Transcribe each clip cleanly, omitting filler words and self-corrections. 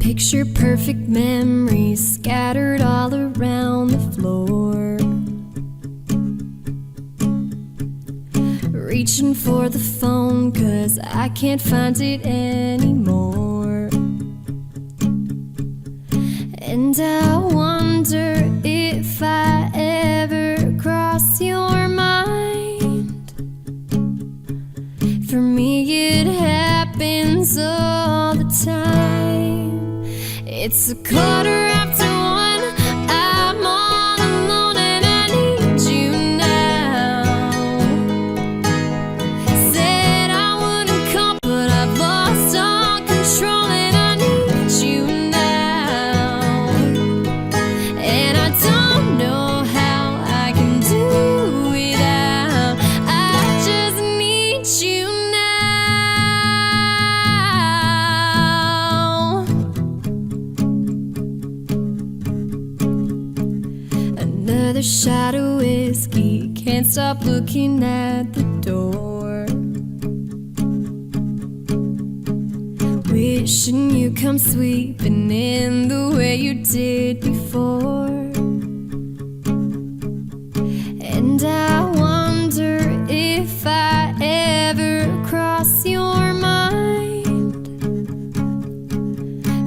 Picture perfect memories scattered all around the floor. Reaching for the phone 'cause I can't find it anymore. And I wonder if I ever cross your mind. For me it happens all the time. It's 1:15. I'm all alone and I need you now. Said I wouldn't call, but I've lost all control and I need you now. And I don't know how I can do without. I just need you now. Another shot of whiskey, can't stop looking at the door. Wishing you come sweeping in the way you did before. And I wonder if I ever cross your mind.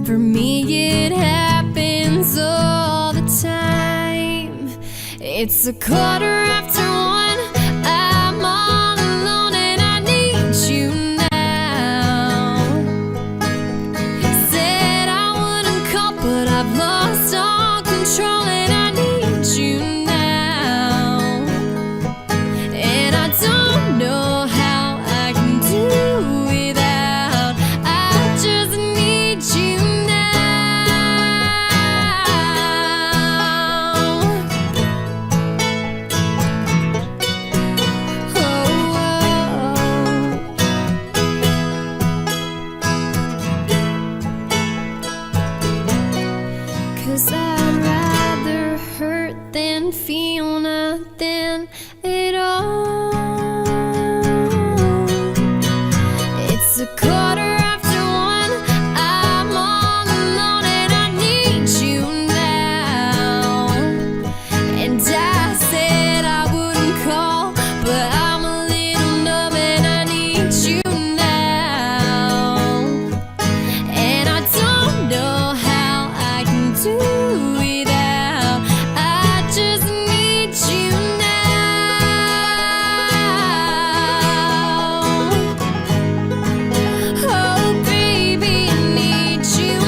For me it happens all the time. It's 1:15. I'm all alone and I need you now. Said I wouldn't call, but I've lost all control and I need you now. And I don't know how I can do without. I just need you feel nothing at all. It's 1:15. I'm all alone and I need you now. And I said I wouldn't call, but I'm a little numb and I need you now. And I don't know how I can do without. I just need you now. Oh baby, I need you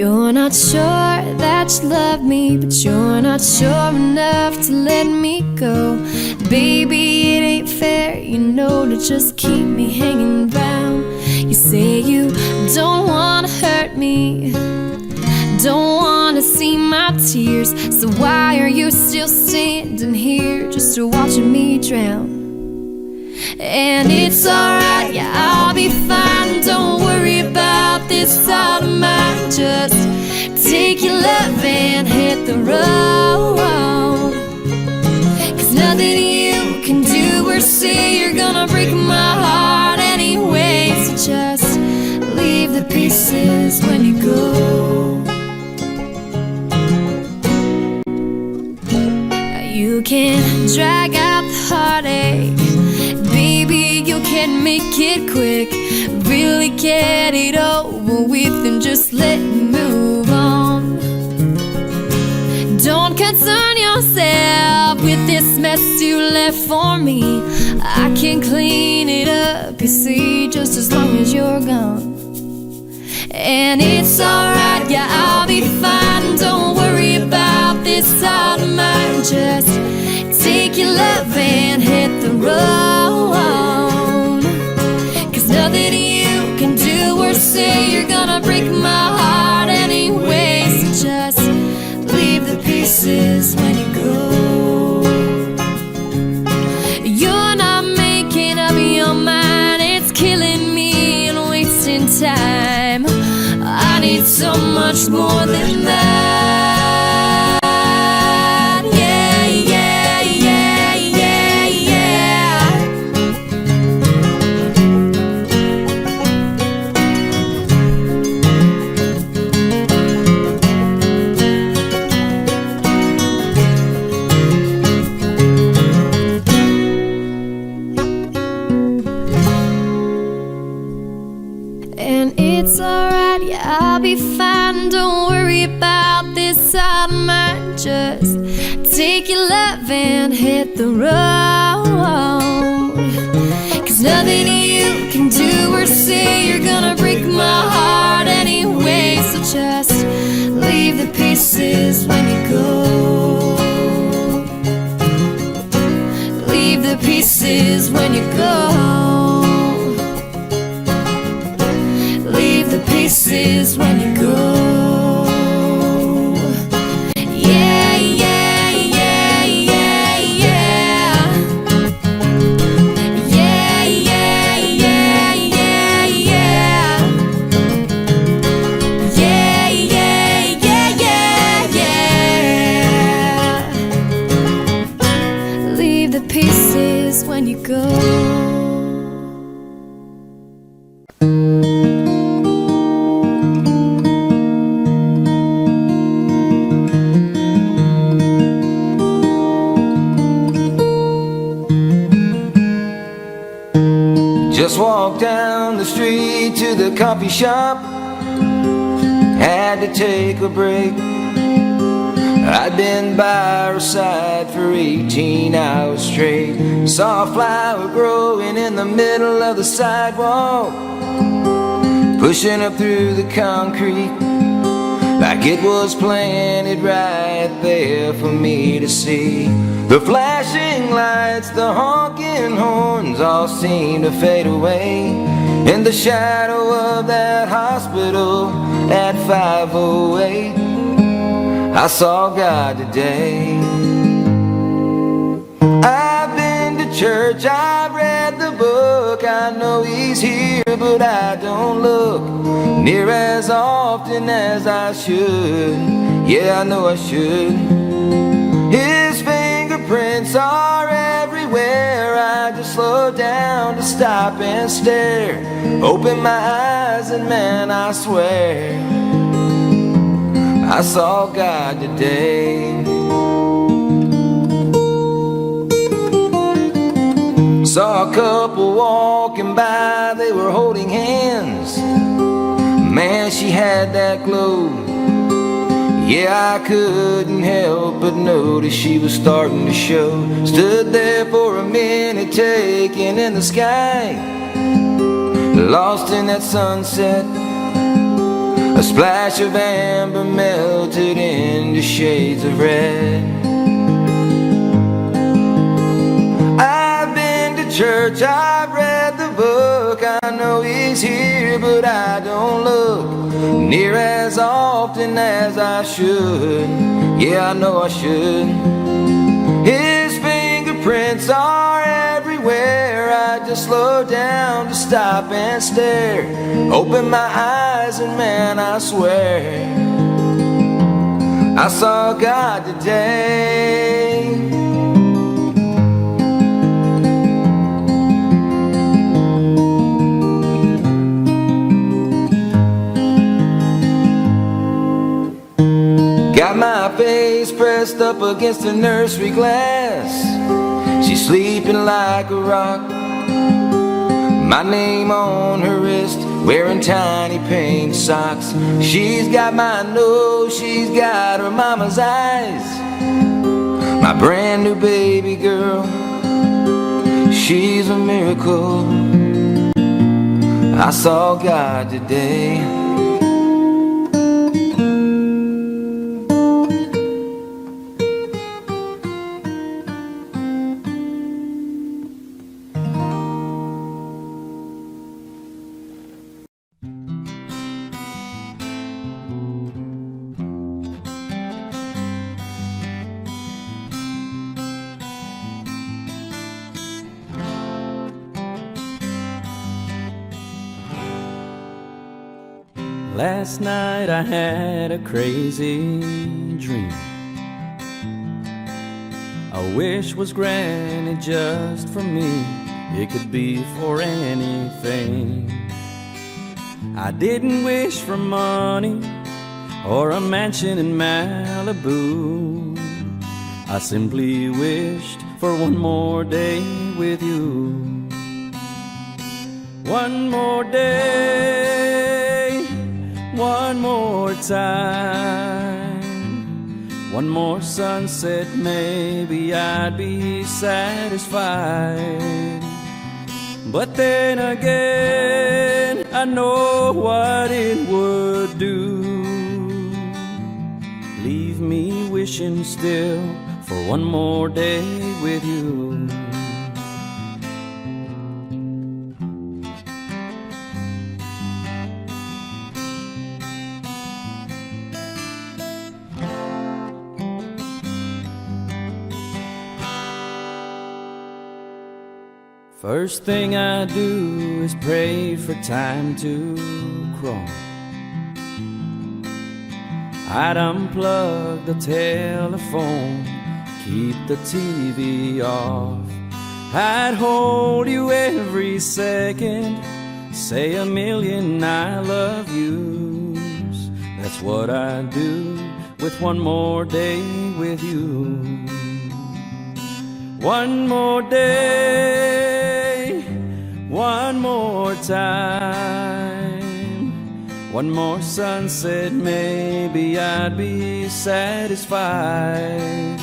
You're not sure that you love me, but you're not sure enough to let me go. Baby, it ain't fair, you know, to just keep me hanging round. You say you don't wanna hurt me, don't wanna see my tears. So why are you still standing here just watching me drown? And it's alright, yeah, I'll be fine. Don't worry about this thought of mine. Just take your love and hit the road. 'Cause nothing you can do or say, you're gonna break my heart anyway. So just leave the pieces when you go. You can drag out the heartache, baby, you can make it quick. Really get it over with and just let me move on. Don't concern yourself with this mess you left for me. I can clean it up, you see, just as long as you're gone. And it's alright, yeah, I'll be fine. Don't worry about this side of much more than that. Yeah, yeah, yeah, yeah, yeah. And it's alright, yeah, I'll be fine. Don't worry about this side of mine. Just take your love and hit the road. 'Cause nothing you can do or say, you're gonna break my heart anyway. So just leave the pieces when you go. Leave the pieces when you go. Leave the pieces when you go. Yeah, yeah, yeah, yeah, yeah. Yeah, yeah, yeah, yeah, yeah. Yeah, yeah, yeah, yeah, yeah. Leave the pieces when you go. Just walked down the street to the coffee shop. Had to take a break. I'd been by her side for 18 hours straight. Saw a flower growing in the middle of the sidewalk, pushing up through the concrete like it was planted right there for me to see. The flashing lights, the honking horns all seem to fade away in the shadow of that hospital at 508. I saw God today. I've been to church, I've read the book, I know He's here, but I don't look near as often as I should. Yeah, I know I should. His fingerprints are everywhere. I just slow down to stop and stare. Open my eyes and man, I swear I saw God today. Saw a couple walking by, they were holding hands. Man, she had that glow. Yeah, I couldn't help but notice she was starting to show. Stood there for a minute, taking in the sky, lost in that sunset. A splash of amber melted into shades of red. I've been to church, I've read the book, I know He's here, but I don't look near as often as I should. Yeah, I know I should. His fingerprints are everywhere. I just slow down to stop and stare. Open my eyes and man, I swear I saw God today. Got my face pressed up against the nursery glass. She's sleeping like a rock. My name on her wrist, wearing tiny pink socks. She's got my nose, she's got her mama's eyes. My brand new baby girl, she's a miracle. I saw God today. Last night I had a crazy dream. A wish was granted just for me. It could be for anything. I didn't wish for money or a mansion in Malibu. I simply wished for one more day with you. One more day, one more time, one more sunset, maybe I'd be satisfied. But then again, I know what it would do. Leave me wishing still for one more day with you. First thing I do is pray for time to crawl. I'd unplug the telephone, keep the TV off. I'd hold you every second, say a million I love yous. That's what I do with one more day with you. One more day, one more time, one more sunset, maybe I'd be satisfied.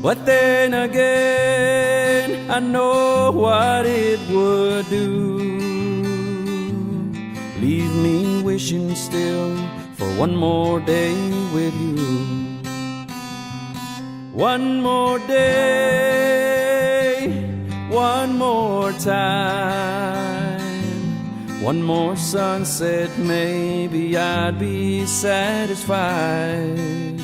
But then again, I know what it would do. Leave me wishing still for one more day with you. One more day, one more time, one more sunset, maybe I'd be satisfied.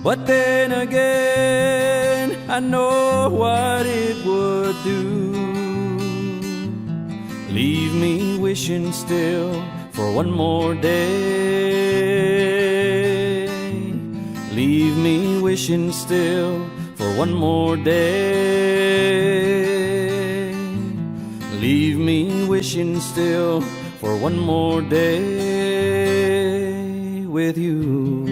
But then again, I know what it would do. Leave me wishing still for one more day. Leave me wishing still for one more day. Leave me wishing still for one more day with you.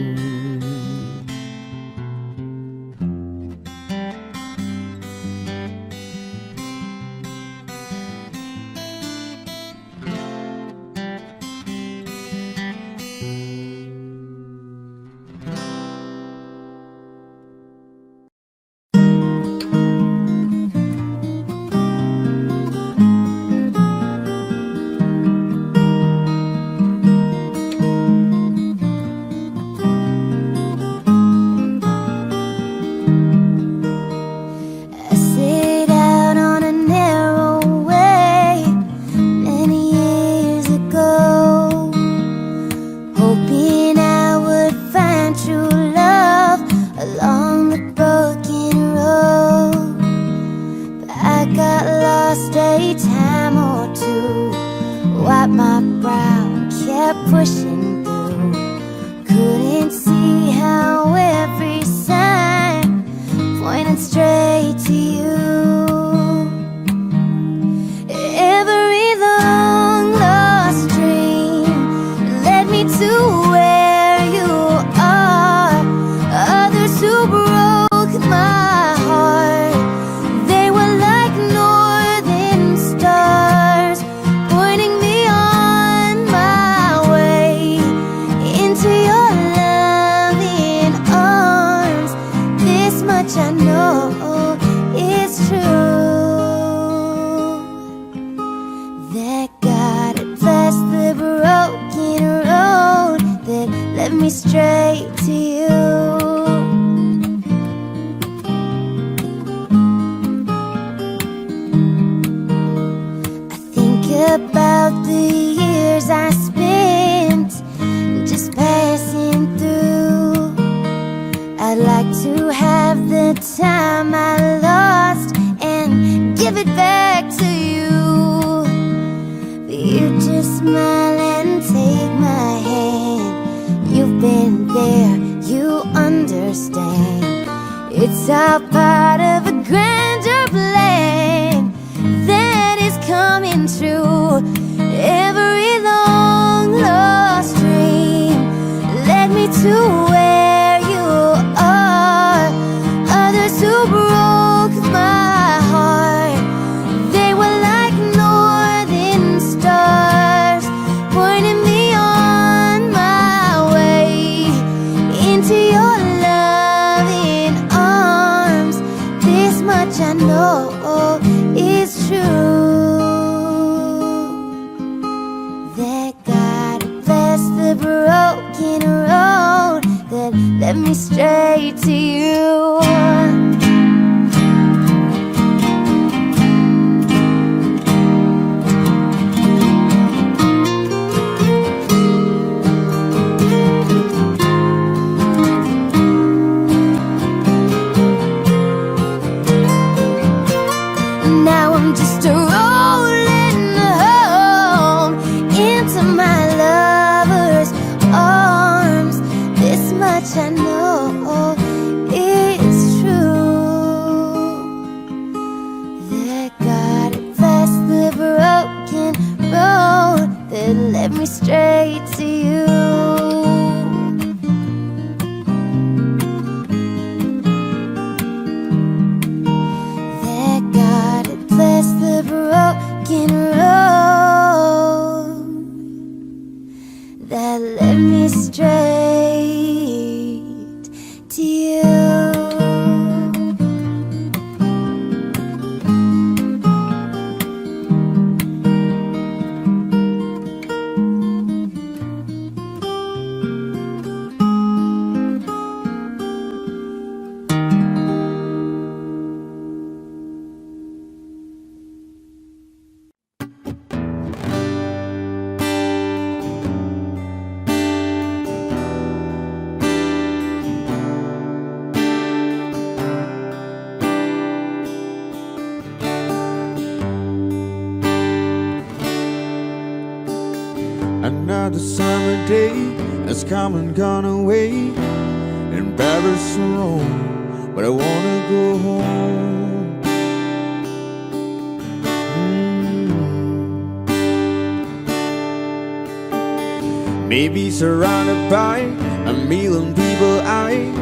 You just smile and take my been there, you understand. It's all part of a grander plan that is coming true. Every long lost dream led me to where you are. Others who broke my heart, they were like northern stars, pointing me on my way into your loving arms. This much I know is true, that God bless the broken road that led me straight to you. Now I'm just rolling home into my lover's arms. This much I know is true, that God bless the broken road that led me straight to you. Bless the broken road that led me straight to you. Another summer day has come and gone away, in Paris or Rome, but I wanna go home. Maybe surrounded by a million people, I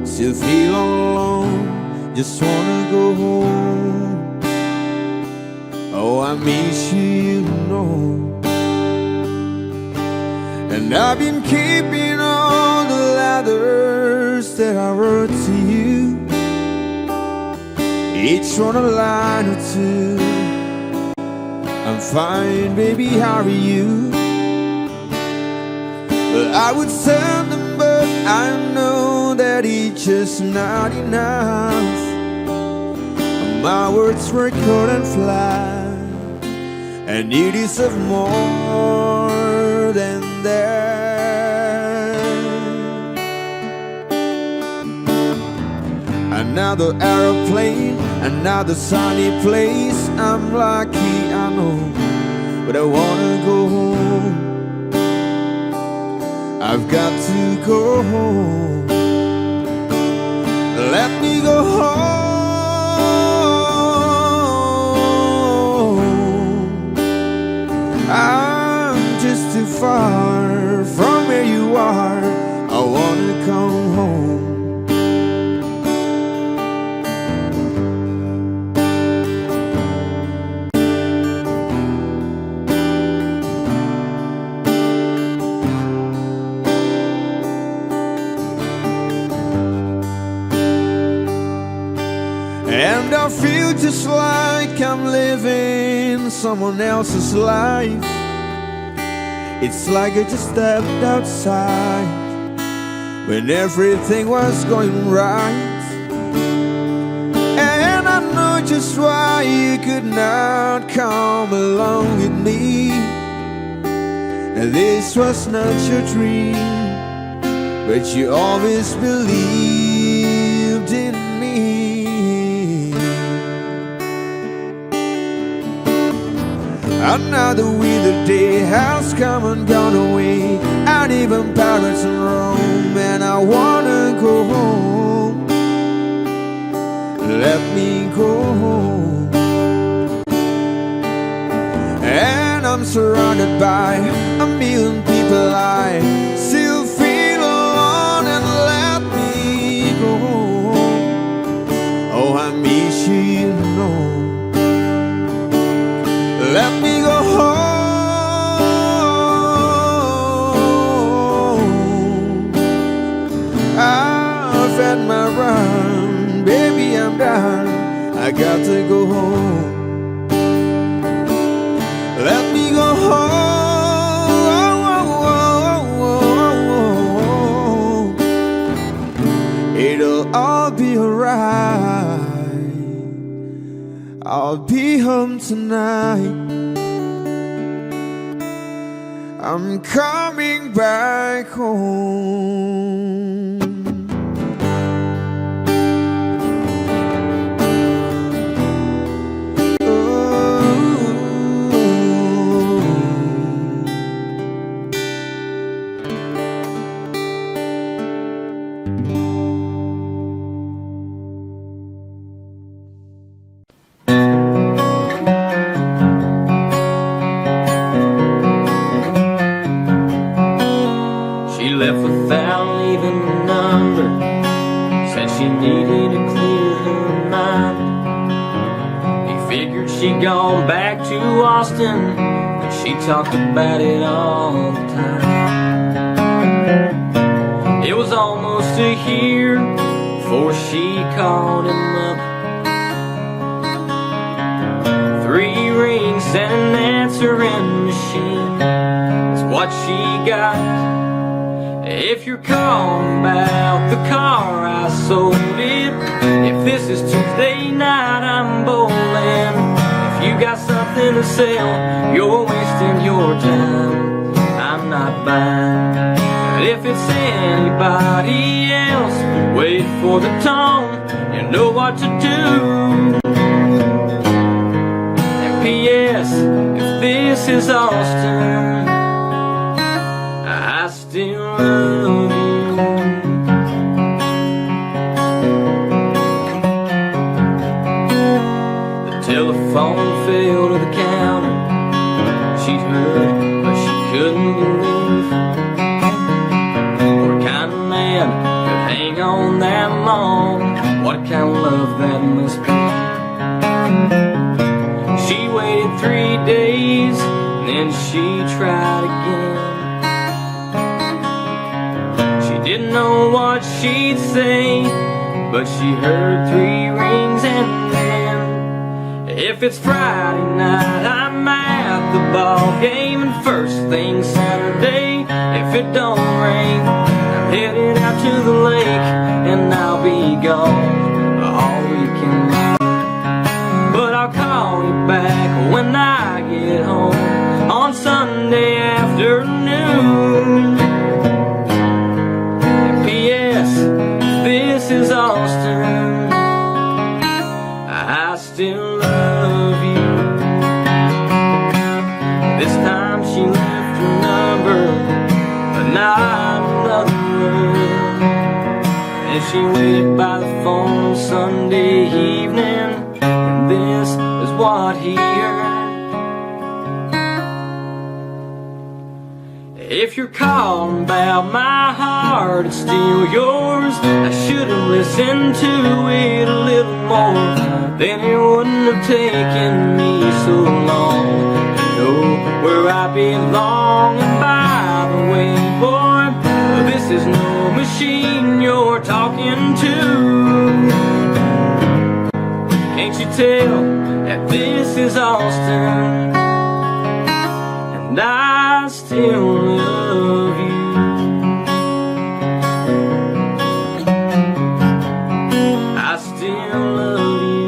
still feel all alone, just wanna go home. Oh, I miss you, you know. And I've been keeping all the letters that I wrote to you, each one a line or two. I'm fine, baby, how are you? Well, I would send them, but I know that it's just not enough. My words were cold and flat, and you deserve more than that. Another aeroplane, another sunny place. I'm lucky, I know, but I wanna go home. I've got to go home. Let me go home. I'm just too far from where you are. I wanna come home. And I feel just like I'm living someone else's life. It's like I just stepped outside when everything was going right. And I know just why you could not come along with me. And this was not your dream, but you always believed in me. Another winter day has come and gone away, and even Paris and Rome surrounded by a million people, I still feel alone and let me go home. Oh, I miss you, you know. Let me go home. I've had my run, baby, I'm done. I got to go home. Let me go home. It'll all be alright. I'll be home tonight. I'm coming back home. Without leaving a number, said she needed to clear her mind. He figured she'd gone back to Austin, but she talked about it all the time. It was almost a year before she called him up. 3 rings and an answering machine is what she got. If you're calling about the car, I sold it. If this is Tuesday night, I'm bowling. If you got something to sell, you're wasting your time. I'm not buying. But if it's anybody else, wait for the tone. You know what to do. And P.S. if this is Austin, I still love you. The telephone fell to the counter. She'd heard, but she couldn't believe what kind of man could hang on that long. What kind of love that must be. She waited 3 days, and then she tried again. Didn't know what she'd say, but she heard 3 rings and then, if it's Friday night, I'm at the ball game, and first thing Saturday, if it don't rain, I'm headed out to the lake, and I'll be gone all weekend. But I'll call you back when I get home on Sunday afternoon. This is Austin, I still love you. This time she left her number, but not another word. And she waited by the phone Sunday evening, and this is what he heard. If you're calling about my heart, it's still yours. I should've listened to it a little more, then it wouldn't have taken me so long to know where I belong. And by the way, boy, this is no machine you're talking to. Can't you tell that this is Austin, and I still love you. I still love you.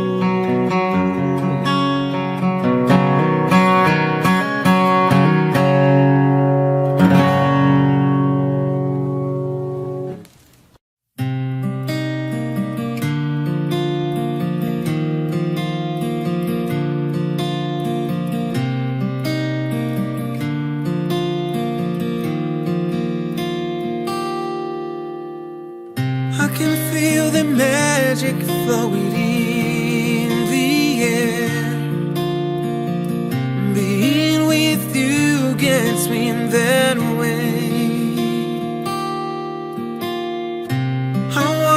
I can feel the magic flowing in the air. Being with you again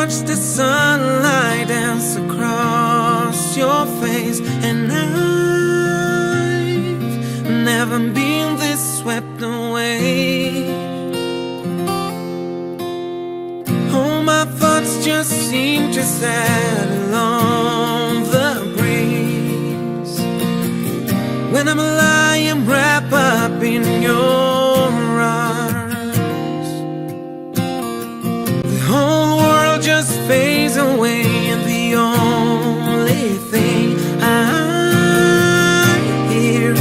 watch the sunlight dance across your face, and I've never been this swept away. All my thoughts just seem to sail along the breeze. When I'm lying wrapped up in your arms, the whole world just fades away, and the only thing I hear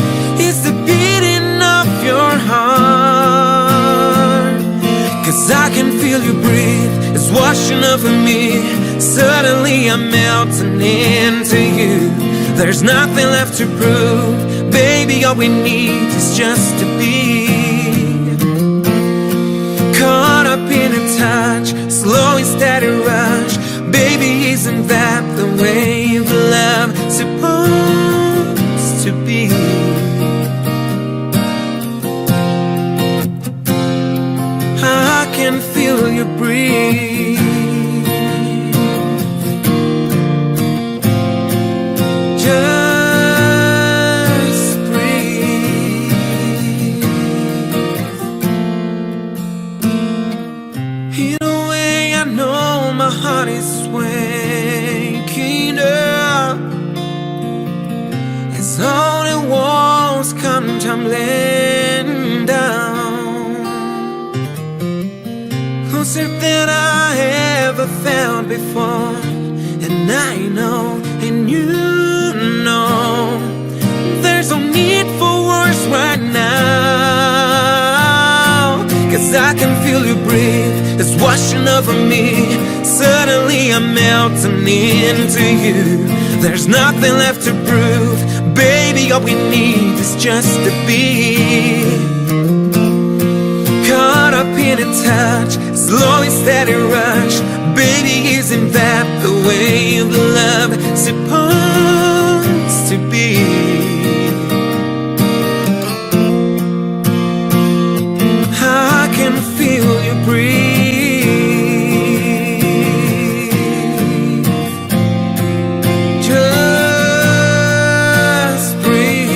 is the beating of your heart. 'Cause I can feel you breathe, it's washing over me. Suddenly I'm melting into you. There's nothing left to prove. Baby, all we need is just to be caught up in a touch, slow and steady rush. Baby, isn't that the way the love's supposed to be? I can feel you breathe. Just breathe. In a way, I know my heart is waking up as all the walls come tumbling down, closer than I ever felt before. And I know, and you know, there's no need for words right now. 'Cause I can feel you breathe, it's washing over me. Suddenly I'm melting into you. There's nothing left to prove. Baby, all we need is just to be caught up in a touch, slow and steady rush. Baby, isn't that the way the love is supposed to be? I can feel you breathe. Just breathe.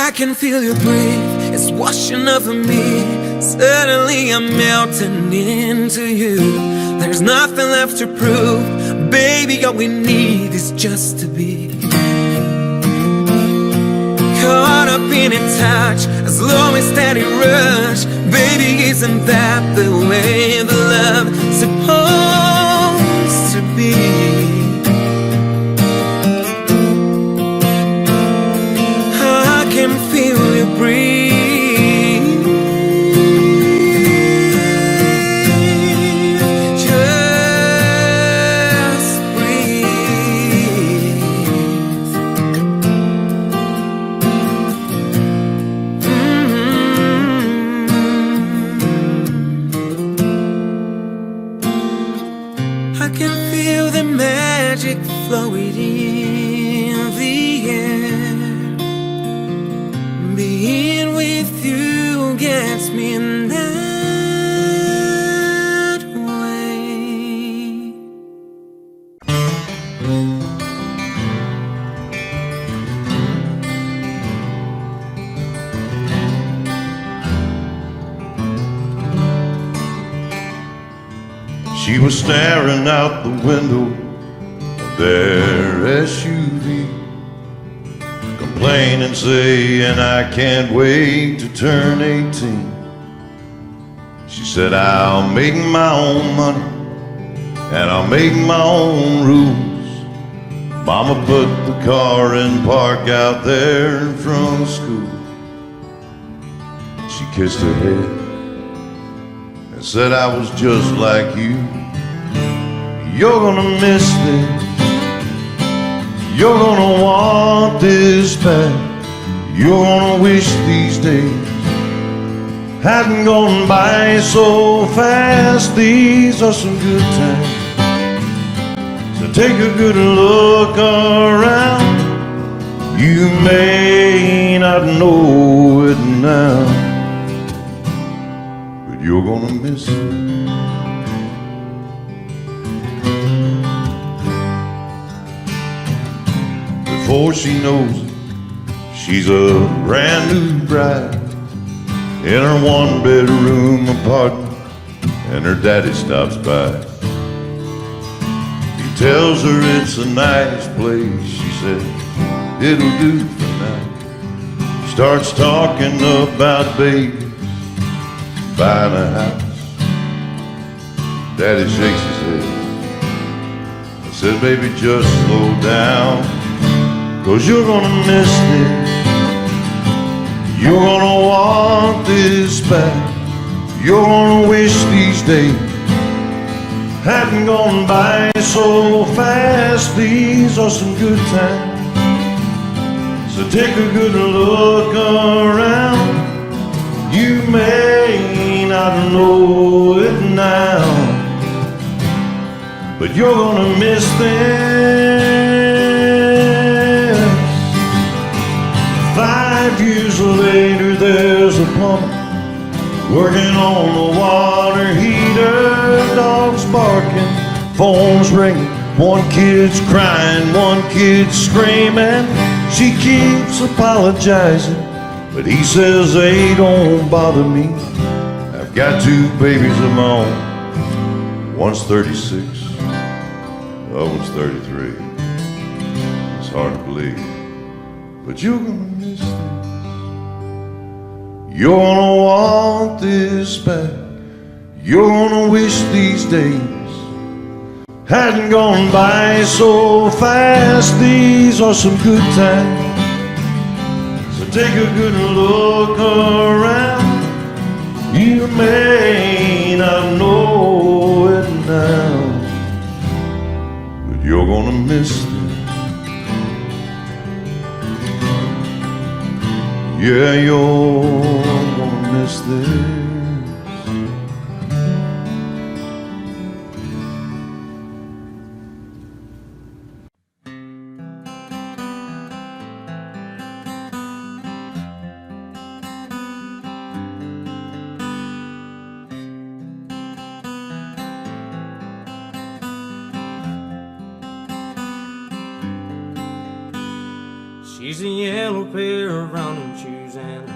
I can feel you breathe, it's washing over me. Suddenly I'm melting into you. There's nothing left to prove. Baby, all we need is just to be caught up in a touch, a slow and steady rush. Baby, isn't that the way the love's supposed to be? I can feel you breathe. Just breathe. I can feel the magic flowing in the air. Being with you gets me in that way. She was staring out the window of their SUV, complaining, saying, I can't wait to turn 18. She said, I'll make my own money and I'll make my own rules. Mama put the car in park out there in front of school. She kissed her head and said, I was just like you. You're gonna miss this, you're gonna want this back. You're gonna wish these days hadn't gone by so fast. These are some good times, so take a good look around. You may not know it now, but you're gonna miss it. Before she knows it, she's a brand new bride in her one-bedroom apartment, and her daddy stops by. He tells her it's a nice place. She says, it'll do for now. Starts talking about babies, buying a house. Daddy shakes his head. I said, baby, just slow down, 'cause you're gonna miss this. You're gonna want this back. You're gonna wish these days hadn't gone by so fast. These are some good times, so take a good look around. You may not know it now, but you're gonna miss this. 5 years later, there's a plumber working on the water heater. Dogs barking, phones ringing, one kid's crying, one kid's screaming. She keeps apologizing, but he says they don't bother me. I've got 2 babies of my own. One's 36, the other one's 33. It's hard to believe, but you're gonna miss this. You're gonna want this back. You're gonna wish these days hadn't gone by so fast. These are some good times, so take a good look around. You may not know it now, but you're gonna miss this. Yeah, you're gonna miss this. She's a yellow pair of running shoes and a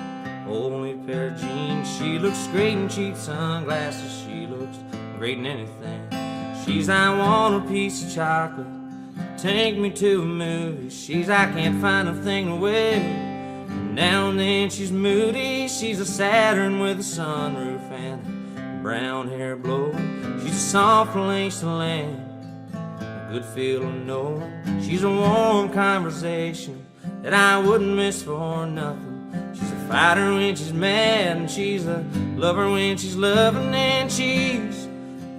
only pair of jeans. She looks great in cheap sunglasses. She looks great in anything. She's, I want a piece of chocolate, take me to a movie. She's, I can't find a thing to wear. Now and then she's moody. She's a Saturn with a sunroof and brown hair blowing. She's a soft place to land, a good feeling knowing. She's a warm conversation that I wouldn't miss for nothing. She's a fighter when she's mad, and she's a lover when she's loving, and she's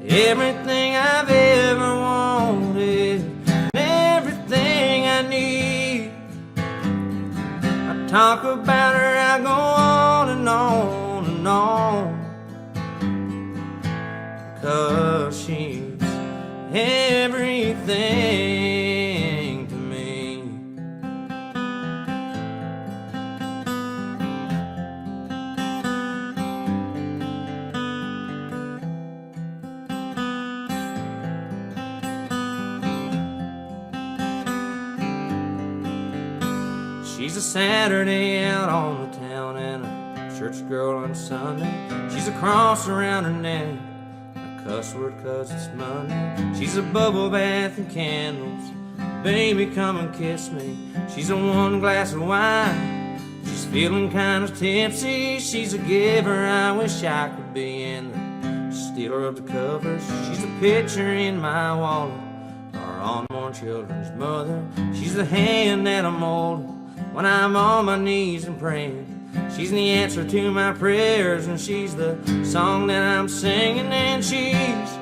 everything I've ever wanted, and everything I need. I talk about her, I go on and on and on, 'cause she's everything to me. She's a Saturday out on the town and a church girl on Sunday. She's a cross around her neck, a cuss word 'cause it's Monday. She's a bubble bath and candles, baby come and kiss me. She's a 1 glass of wine, she's feeling kind of tipsy. She's a giver, I wish I could be in the stealer of the covers. She's a picture in my wallet, our unborn children's mother. She's the hand that I'm holding when I'm on my knees and praying. She's the answer to my prayers, and she's the song that I'm singing, and she's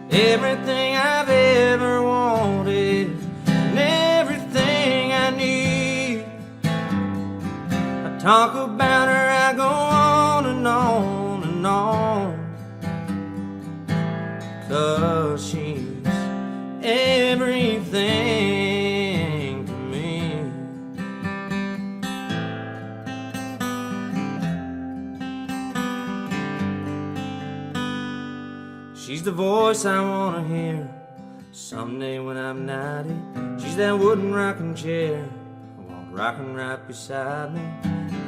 everything I've ever wanted, and everything I need. I talk about her, I go on and on 'cause she's everything to me. She's the voice I wanna hear someday when I'm 90. She's that wooden rocking chair I want rocking right beside me.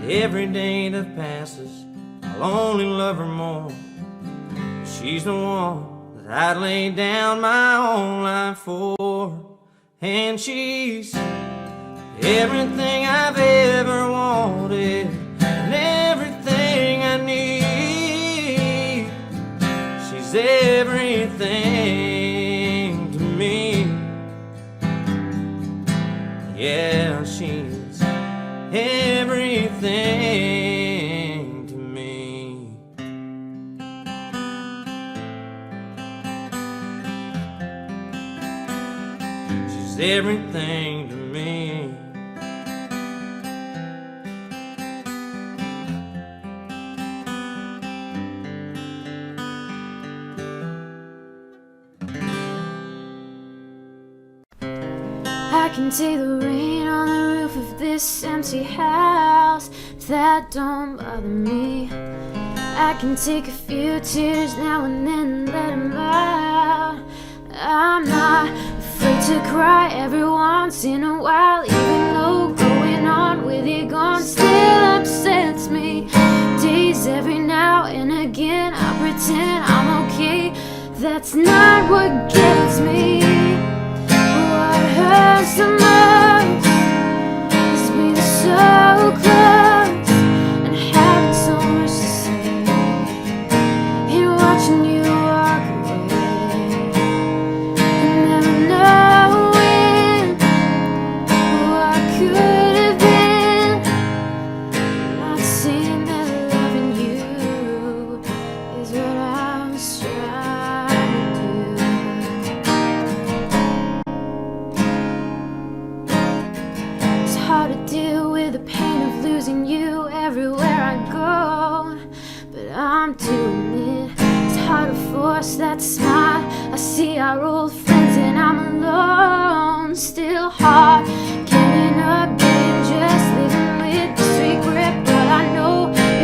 Every day that passes, I'll only love her more. She's the one that I'd lay down my own life for. And she's everything I've ever wanted and everything I need. She's everything to me. Yeah, she's everything to me. She's everything to me. I can see the rain on the roof of this empty house. That don't bother me. I can take a few tears now and then, let them out. I'm not afraid to cry every once in a while, even though going on with you gone still upsets me. Days every now and again I pretend I'm okay. That's not what gets me. What hurts the most is being so close and having so much to say, and watching you walk away and never knowing what could have been. Not seeing that loving you is what I was trying to do. It's hard to deal with the pain of losing you everywhere I go, but I'm doing it. It's hard to force that smile. I see our old friends and I'm alone. Still hard getting up, getting just living with this regret. But I know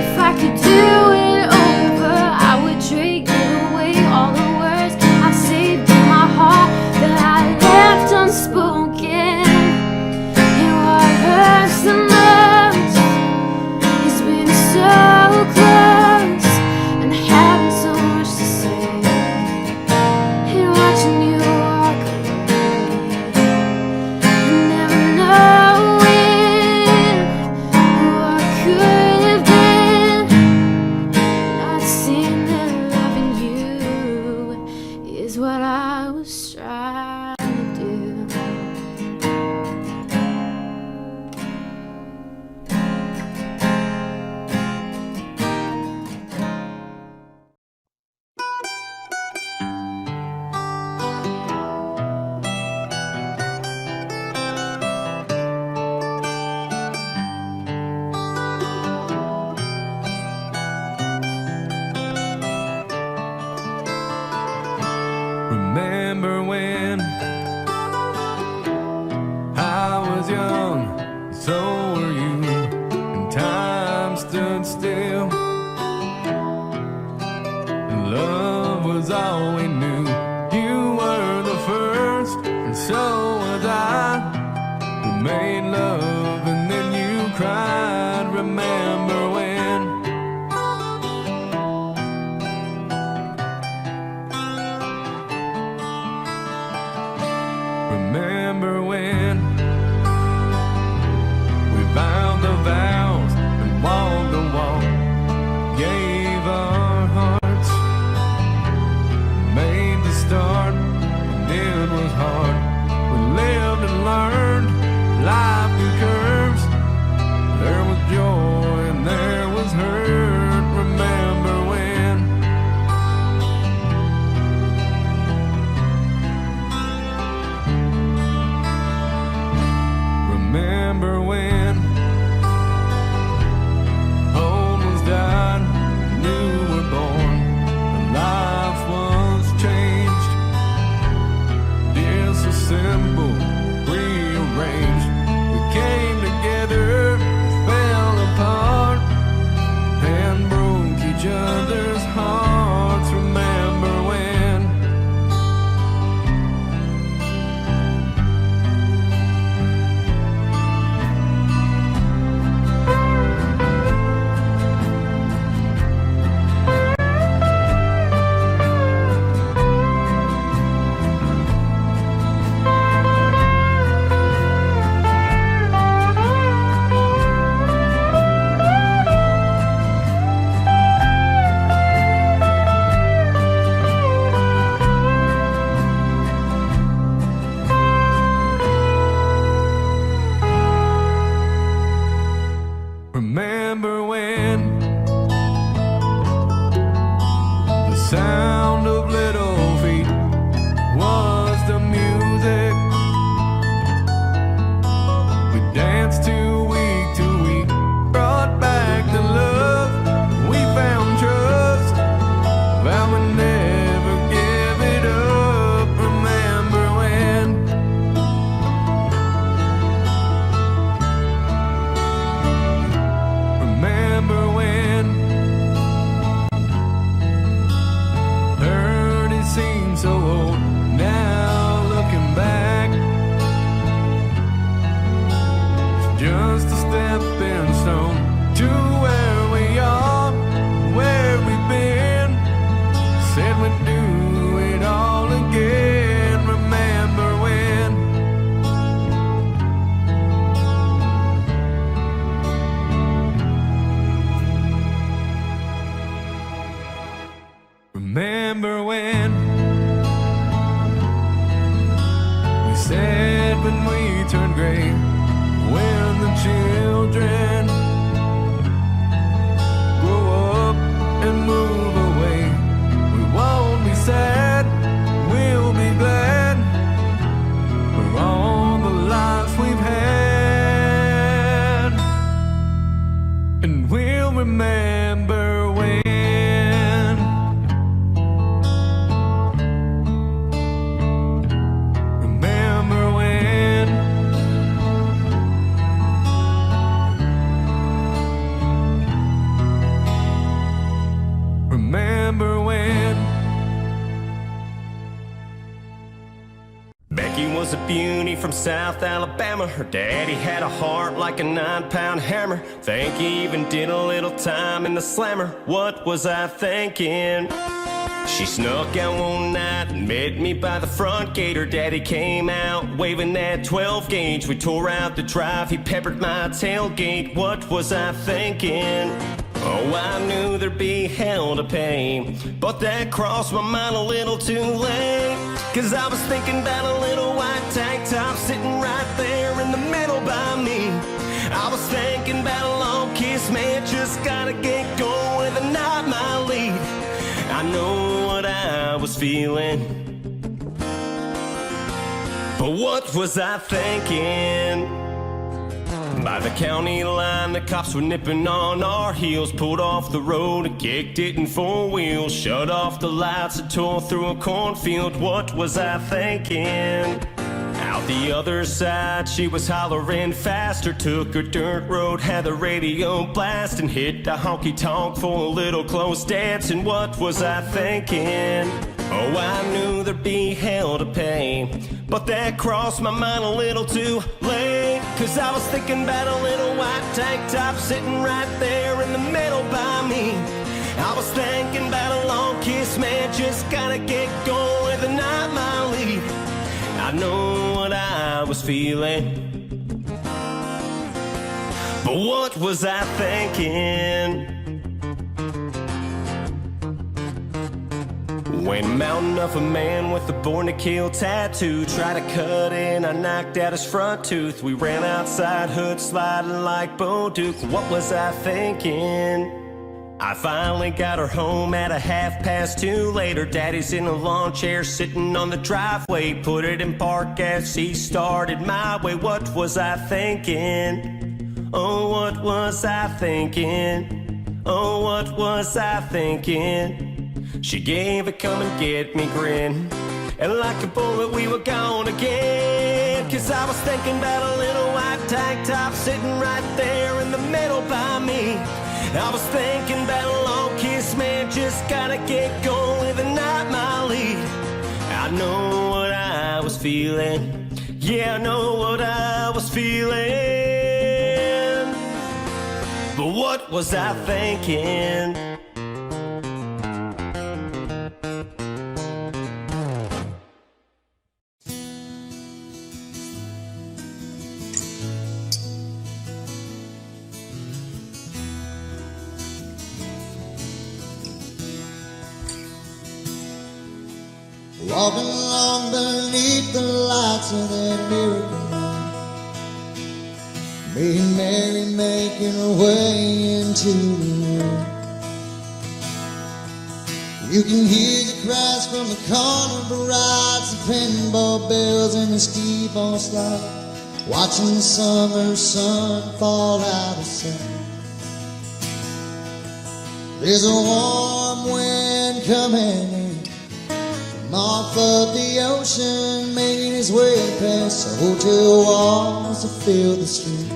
if I could do it over, I would trade, give away all the words I saved in my heart that I left unspoken. And what hurts the most is being so close and having so much to say, and watching you walk away and never knowing what could have been. Not seeing that loving you is what I was trying to do. Remember when I was young, so were you, and time stood still, and love was all we knew. You were the first, and so was I. We made love and then you cried. Remember when? Remember when we bound the vows and walked the walk, gave our hearts, made the start, and it was hard. We lived and learned life through curves. There was joy and there was hurt. Remember when? Remember when home was died, new were born, and life was changed. do it all again. Remember when? Remember when we said when we turned gray, when the children grow up and move away, we won't be sad, we'll be glad for all the lives we've had, and we'll remember when. Remember when. Remember when. Becky was a beauty from South Alabama. Her daddy had a heart like a 9-pound hammer. Think he even did a little time in the slammer. What was I thinking? She snuck out one night and met me by the front gate. Her daddy came out waving that 12 gauge. We tore out the drive, he peppered my tailgate. What was I thinking? Oh, I knew there'd be hell to pay, but that crossed my mind a little too late. Cause I was thinking about a little white tank top sitting right there in the middle by me. I was thinking about a long kiss, man, just gotta get going with a not my lead. I know what I was feeling, but what was I thinking? By the county line, the cops were nipping on our heels. Pulled off the road and kicked it in 4 wheels. Shut off the lights and tore through a cornfield. What was I thinking? Out the other side, she was hollering faster. Took her dirt road, had the radio blasting. Hit the honky-tonk for a little close dancing. What was I thinking? Oh, I knew there'd be hell to pay, but that crossed my mind a little too late. Cause I was thinking about a little white tank top sitting right there in the middle by me. I was thinking about a long kiss, man, just gotta get going with a not my lead. I know what I was feeling, but what was I thinking? When mounting up a man with a born to kill tattoo, tried to cut in, I knocked out his front tooth. We ran outside, hood sliding like Bo Duke. What was I thinking? I finally got her home at 2:30 later. Daddy's in a lawn chair sitting on the driveway. Put it in park as he started my way. What was I thinking? Oh, what was I thinking? Oh, what was I thinking? She gave a come and get me grin, and like a bullet we were gone again. Cause I was thinking about a little white tank top sitting right there in the middle by me. I was thinking about a long kiss, man, just gotta get going with a not my lead. I know what I was feeling, yeah, I know what I was feeling, but what was I thinking? Walking along beneath the lights of that miracle night, me and Mary making her way into the world. You can hear the cries from the carnival rides, the pinball bells and the skee-ball slide, watching the summer sun fall out of sight. There's a warm wind coming in from off of the ocean, making its way past the hotel walls to fill the street.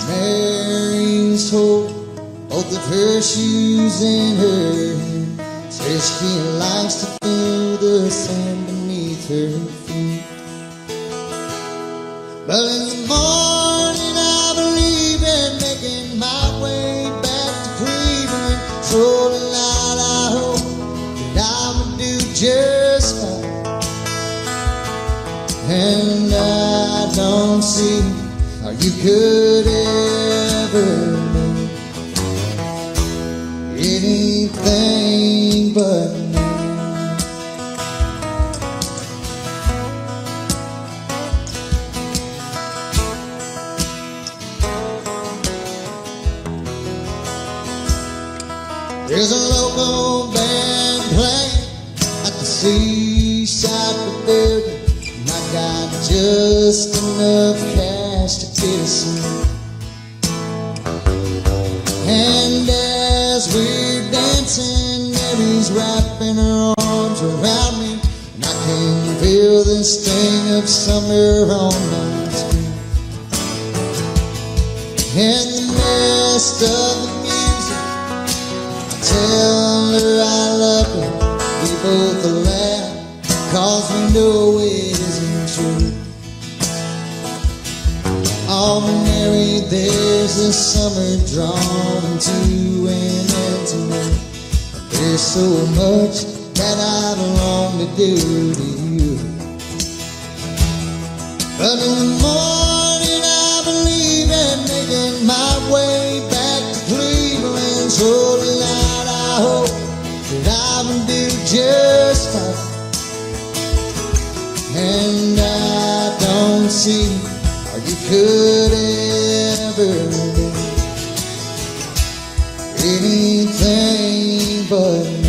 Mary's holding both of her shoes in her hand, says she likes to feel the sand beneath her feet. But in the morning I believe in making my way back to Cleveland, strolling out And I don't see how you could ever make anything but me. There's a local band playing at the seaside pavilion, and I got just enough cash to get us in. And as we're dancing, Mary's wrapping her arms around me, and I can feel the sting of summer on my skin. And the rest of the tell her I love her, we both laugh, 'cause we know it isn't true. Oh, Mary, there's a summer drawn to an end to me. There's so much that I long to do to you. But in the morning I believe in making my way back to Cleveland. So tonight I hope that I will do just fine. And I don't see how you could ever be anything but me.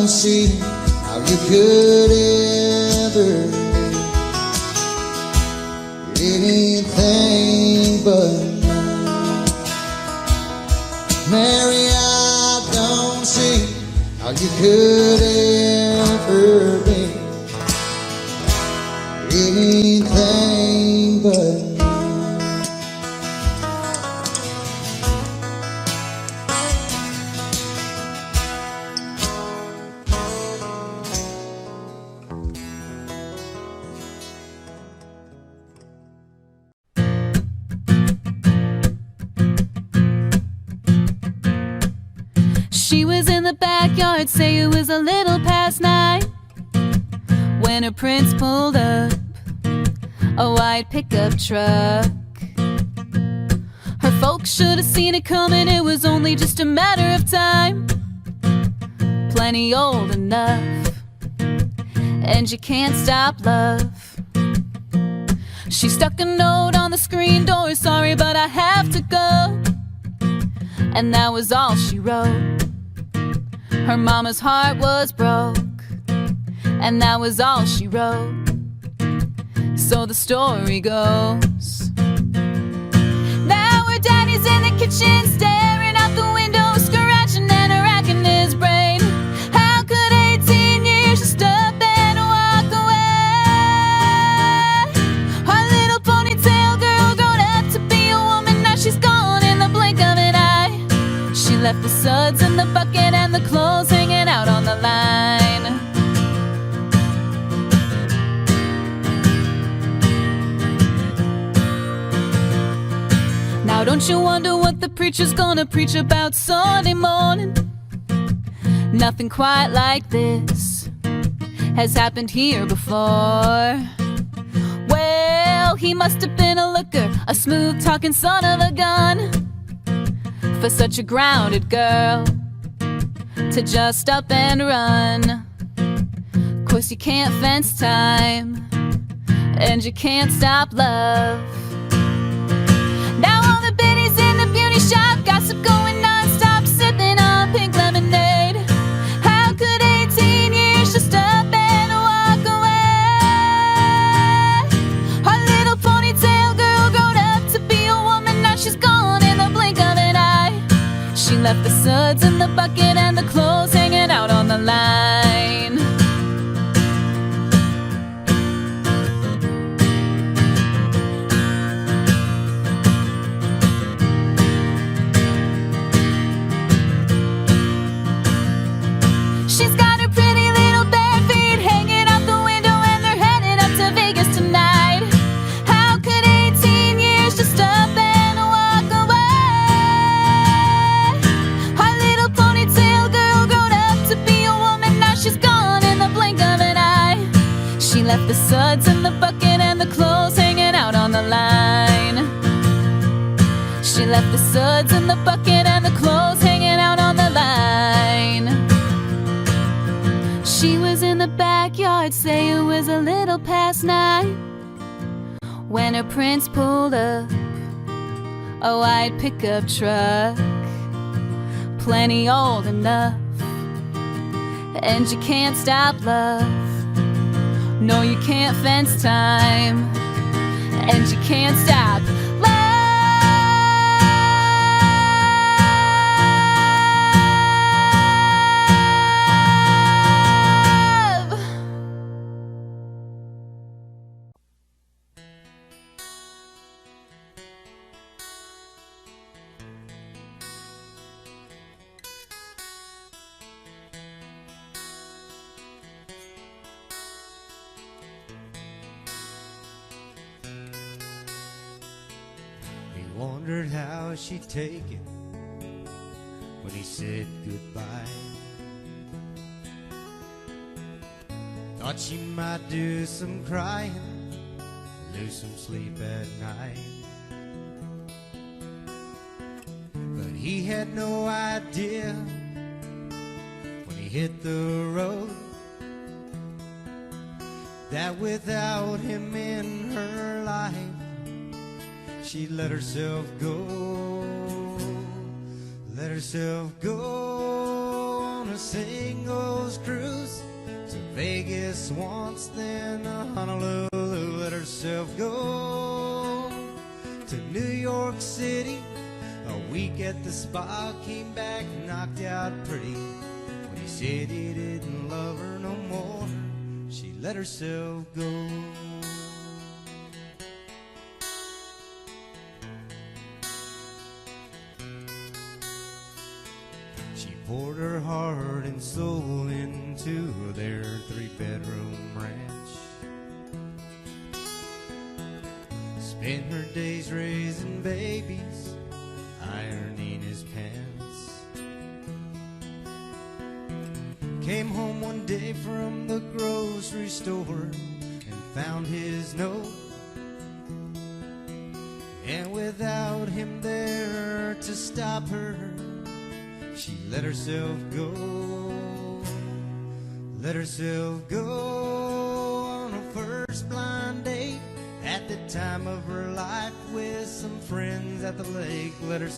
See how you could ever be anything but me. Mary, I don't see how you could ever be anything but me. She was in the backyard, say it was a little past 9, when her prince pulled up a white pickup truck. Her folks should have seen it coming, it was only just a matter of time. Plenty old enough, and you can't stop love. She stuck a note on the screen door, sorry but I have to go. And that was all she wrote. Her mama's heart was broke, and that was all she wrote. So the story goes, now her daddy's in the kitchen, staring out the window, scratching and racking his brain. How could 18 years just stop and walk away? Our little ponytail girl grown up to be a woman, now she's gone in the blink of an eye. She left the suds in the bucket and the clothes hanging out on the line. Now don't you wonder what the preacher's gonna preach about Sunday morning? Nothing quite like this has happened here before. Well, he must have been a looker, a smooth-talking son of a gun, for such a grounded girl to just up and run. 'Course you can't fence time, and you can't stop love. Now all the biddies in the beauty shop, gossip going non-stop, sipping on pink lemonade. How could 18 years just up and walk away? Our little ponytail girl grown up to be a woman, now she's gone in the blink left the suds in the bucket and the clothes hanging out on the line. She's got her pretty little bare feet hanging out the window and they're headed up to Vegas tonight. How could 18 years just up and walk away? Our little ponytail girl grown up to be a woman, now she's gone in the blink of an eye. She left the suds in the bucket and the clothes hanging out on the line. She left the suds in the bucket and the clothes hanging out on the line. She was in the backyard, say it was a little past 9, when her prince pulled up a white pickup truck, plenty old enough, and you can't stop love. No, you can't fence time, and you can't stop love. He wondered how she'd take it when he said goodbye. Thought she might do some crying, lose some sleep at night. But he had no idea when he hit the road that without him in her life, she'd let herself go on a singles cruise to Vegas once, then Honolulu. Let herself go to New York City, a week at the spa, came back knocked out pretty. When he said he didn't love her no more, she let herself go. She poured her heart and soul into their 3-bedroom ranch, spent her days raising babies, ironing his pants. Came home one day from the grocery store and found his note, and without him there to stop her, she let herself go on her first blind date at the time of her life with some friends at the lake. Let herself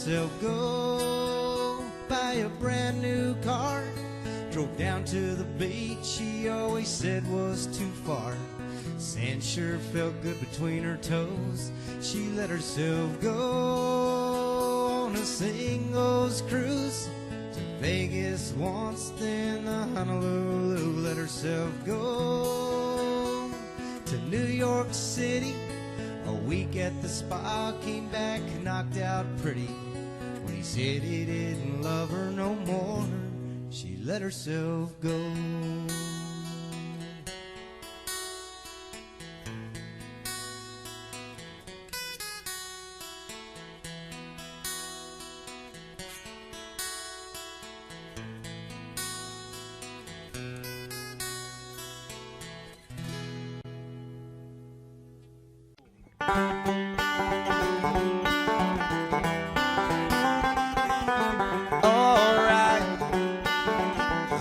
herself go. Buy a brand new car, drove down to the beach she always said was too far. Sand sure felt good between her toes. She let herself go on a singles cruise to Vegas once, then to Honolulu. Let herself go to New York City. A week at the spa, came back knocked out pretty. When he said he didn't love her no more, she let herself go.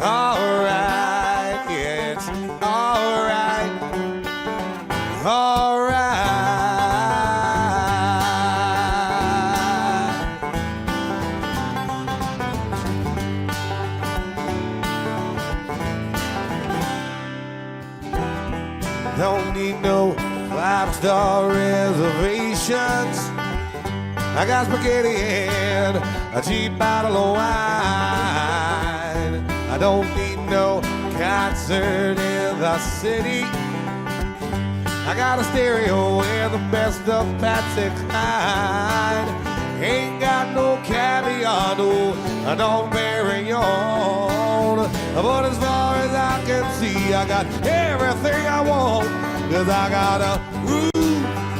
Alright, yeah, it's alright, Don't need no five-star reservations. I got spaghetti and a cheap bottle of wine. I don't need no concert in the city. I got a stereo and the best of Patsy Cline. Ain't got no caviar, no, I don't bury on. But as far as I can see, I got everything I want. 'Cause I got a roof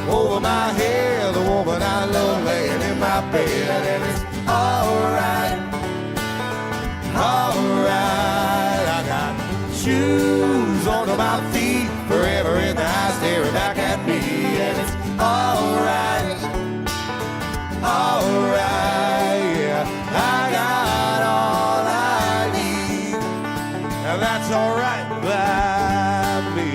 over my head, the woman I love laying in my bed. And it's alright, alright. I got shoes under my feet, forever in the eye staring back at me. And it's alright, alright, yeah. I got all I need, and that's alright by me.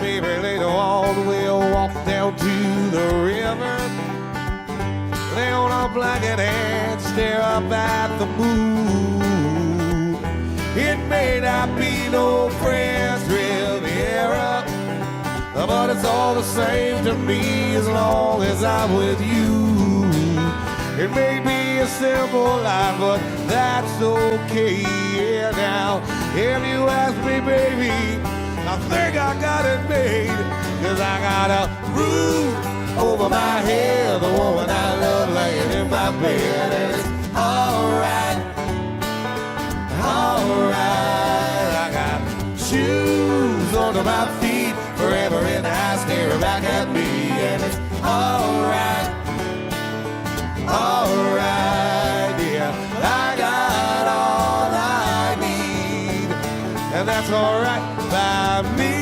Maybe later on we'll walk down to the river, lay on a blanket and stare up at the moon. It may not be no French Riviera, but it's all the same to me as long as I'm with you. It may be a simple life, but that's okay. Yeah, now, if you ask me, baby, I think I got it made. 'Cause I got a roof over my head, the woman I love laying in my bed. And it's alright, alright. I got shoes under my feet, forever in the eye staring back at me. And it's alright, alright, yeah. I got all I need, and that's alright by me.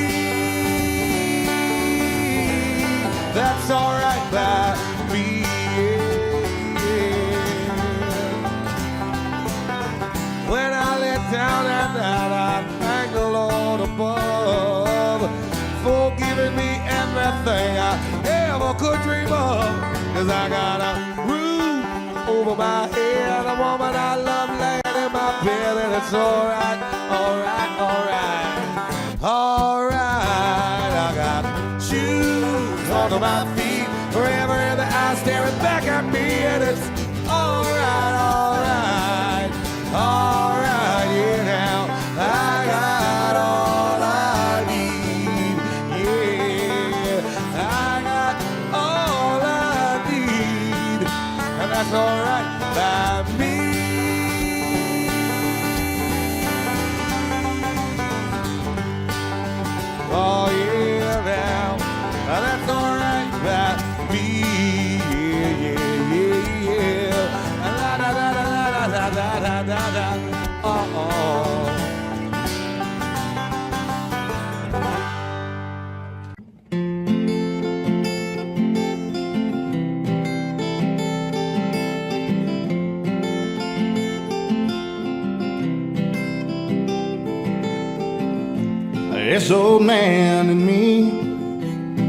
That's alright by me, yeah. When I let down at night, I thank the Lord above for giving me everything I ever could dream of. 'Cause I got a roof over my head, a woman I love laying in my bed. And it's alright, alright, alright, alright. I got shoes under my feet, forever in the eye staring back at me. And it's alright, alright, alright, yeah. Now I got all I need, yeah. I got all I need, and that's alright by me. Oh yeah, now that's alright by This old man and me,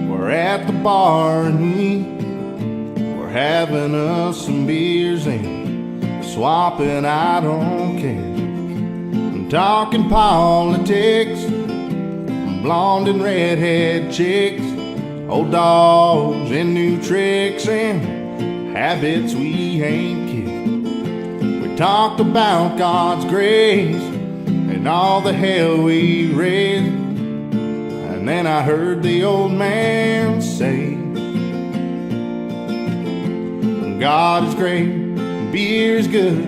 we're at the bar and we're having us some beers and swapping, I don't care. I'm talking politics, blonde and redhead chicks, old dogs and new tricks and habits we ain't kicked. We talked about God's grace and all the hell we raised. And then I heard the old man say, God is great, beer's good,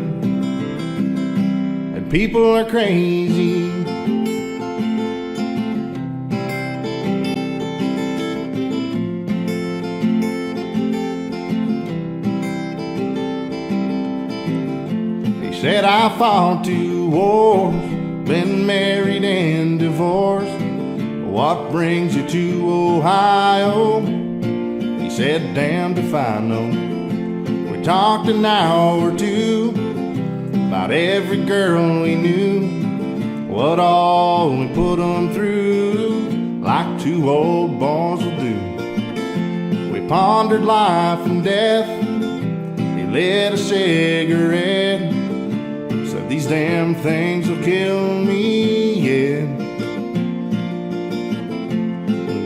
and people are crazy. He said, I fought 2 wars, been married and divorced. What brings you to Ohio? He said, damned if I know. We talked an hour or 2 about every girl we knew, what all we put them through, like 2 old boys will do. We pondered life and death. He lit a cigarette, said these damn things will kill me, yeah.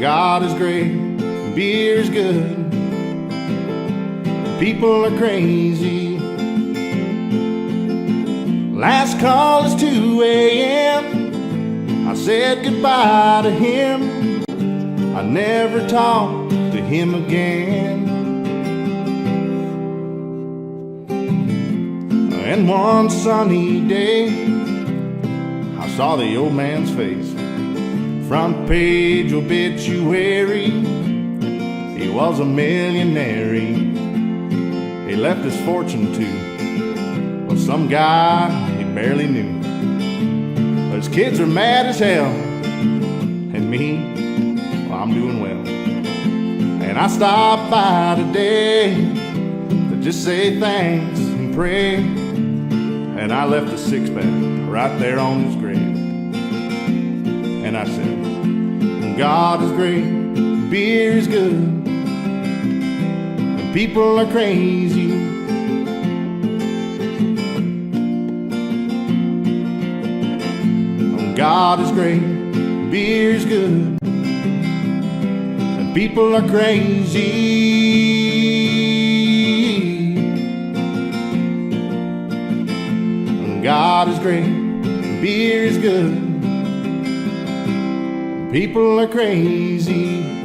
God is great, beer's good, people are crazy. Last call is 2 a.m. I said goodbye to him. I never talked to him again. And one sunny day, I saw the old man's face. Front page obituary, he was a millionaire. He left his fortune to, well, some guy he barely knew. But his kids are mad as hell, and me, well, I'm doing well. And I stopped by today to just say thanks and pray. And I left a 6-pack right there on his grave. And I said, God is great, beer is good, and people are crazy. God is great, beer is good, and people are crazy. God is great, beer is good, people are crazy.